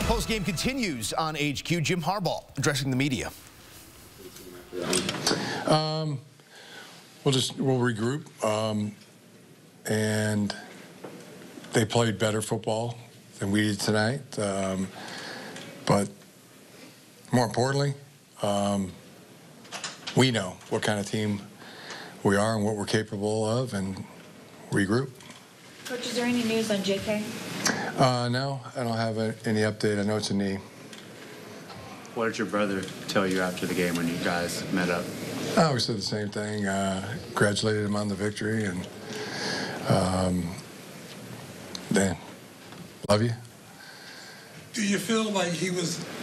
Post-game continues on HQ. Jim Harbaugh addressing the media. We'll regroup, and they played better football than we did tonight. But more importantly, we know what kind of team we are and what we're capable of, and regroup. Coach, is there any news on JK? No, I don't have any update. I know it's a knee. What did your brother tell you after the game when you guys met up? We said the same thing. Congratulated him on the victory, and Dan, love you. Do you feel like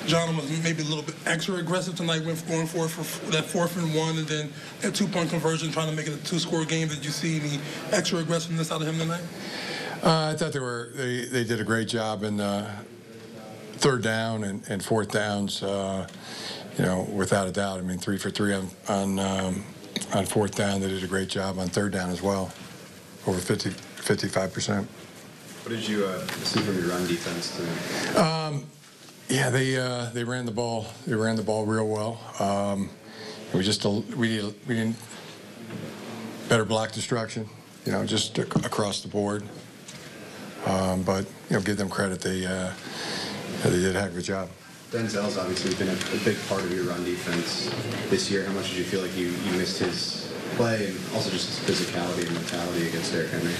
John was maybe a little bit extra aggressive tonight when going for that 4th and 1 and then that 2-point conversion, trying to make it a 2-score game? Did you see any extra aggressiveness out of him tonight? I thought they did a great job in 3rd down and 4th downs. You know, without a doubt. I mean, 3 for 3 on 4th down. They did a great job on 3rd down as well, over 55%. What did you see from your run defense tonight? Yeah, they ran the ball. They ran the ball real well. We didn't better block destruction. You know, just across the board. But you know, give them credit. They did a heck of a job. Denzel's obviously been a big part of your run defense this year. How much did you feel like you missed his play and also just his physicality and mentality against Derrick Henry?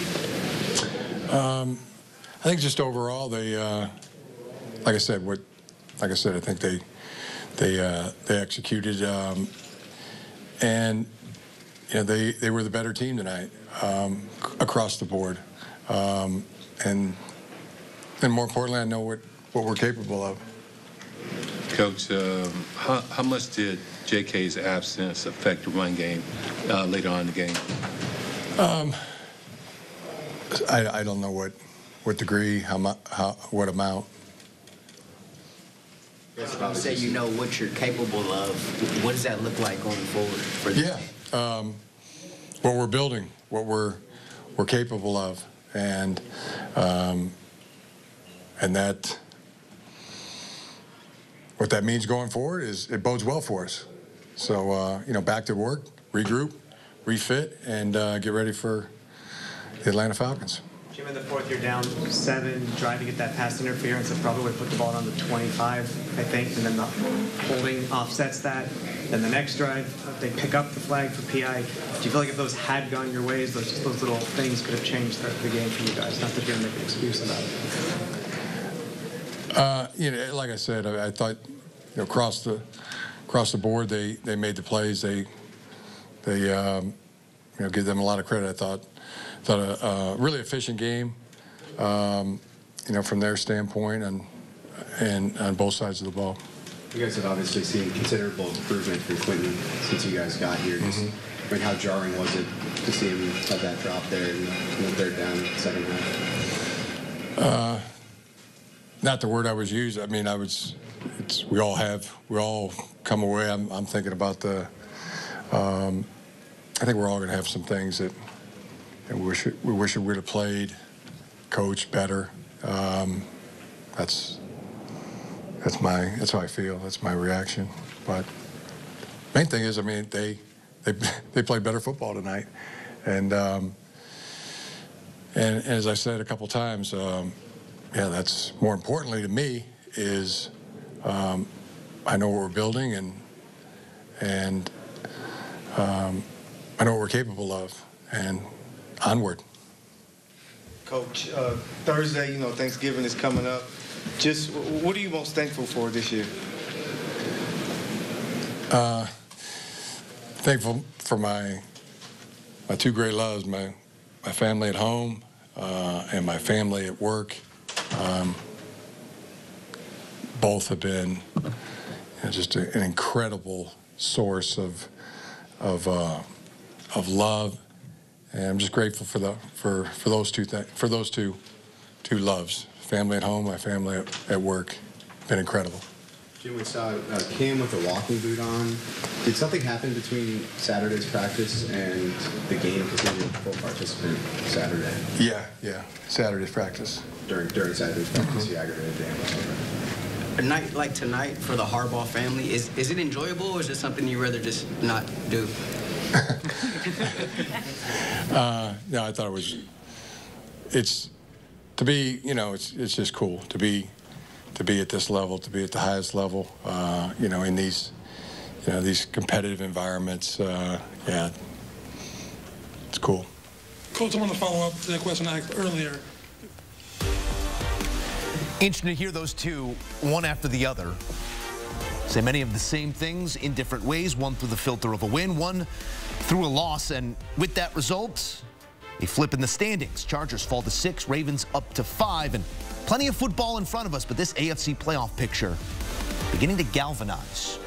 I think just overall, they, like I said, I think they executed, and you know, they were the better team tonight across the board, and more importantly, I know what we're capable of. Coach, how much did JK's absence affect the run game later on in the game? I don't know what degree, what amount. You say you know what you're capable of. What does that look like going forward for this game? What we're building, what we're capable of, and that. What that means going forward is it bodes well for us. So, you know, back to work, regroup, refit, and get ready for the Atlanta Falcons. Jim, in the 4th, you're down 7, trying to get that pass interference that probably would put the ball on the 25, I think, and then the holding offsets that. Then the next drive, they pick up the flag for PI. Do you feel like if those had gone your ways, those little things could have changed the game for you guys? Not that you're going to make an excuse about it. You know, like I said, I thought, you know, across the board, they made the plays. They you know, give them a lot of credit. I thought a really efficient game, you know, from their standpoint and on both sides of the ball. You guys have obviously seen considerable improvement from Quentin since you guys got here. Just, I mean, how jarring was it to see him have that drop there in the 3rd down, 2nd half? Not the word I was used. I mean, we all come away. I'm thinking about I think we're all going to have some things that we wish we would have played, coached better. That's how I feel. That's my reaction. But main thing is, I mean, they played better football tonight, and as I said a couple times. Yeah, that's more importantly to me is I know what we're building and I know what we're capable of, and onward. Coach, Thursday, you know, Thanksgiving is coming up. Just what are you most thankful for this year? Thankful for my 2 great loves, my family at home and my family at work. Both have been, you know, just an incredible source of love, and I'm just grateful for those two loves. Family at home, my family at work, been incredible. Jim, we saw Cam with a walking boot on. Did something happen between Saturday's practice and the game? Because he was a full participant Saturday. Yeah, Saturday's practice. During Saturday's practice, he aggravated damage. A night like tonight for the Harbaugh family, is it enjoyable, or is it something you'd rather just not do? No, I thought it's to be, it's just cool to be at this level, to be at the highest level, in these, these competitive environments. Yeah, it's cool. Coach, I want to follow up to that question I asked earlier. Interesting to hear those two, one after the other, say many of the same things in different ways, one through the filter of a win, one through a loss, and with that result, a flip in the standings. Chargers fall to 6, Ravens up to 5, and plenty of football in front of us, but this AFC playoff picture beginning to galvanize.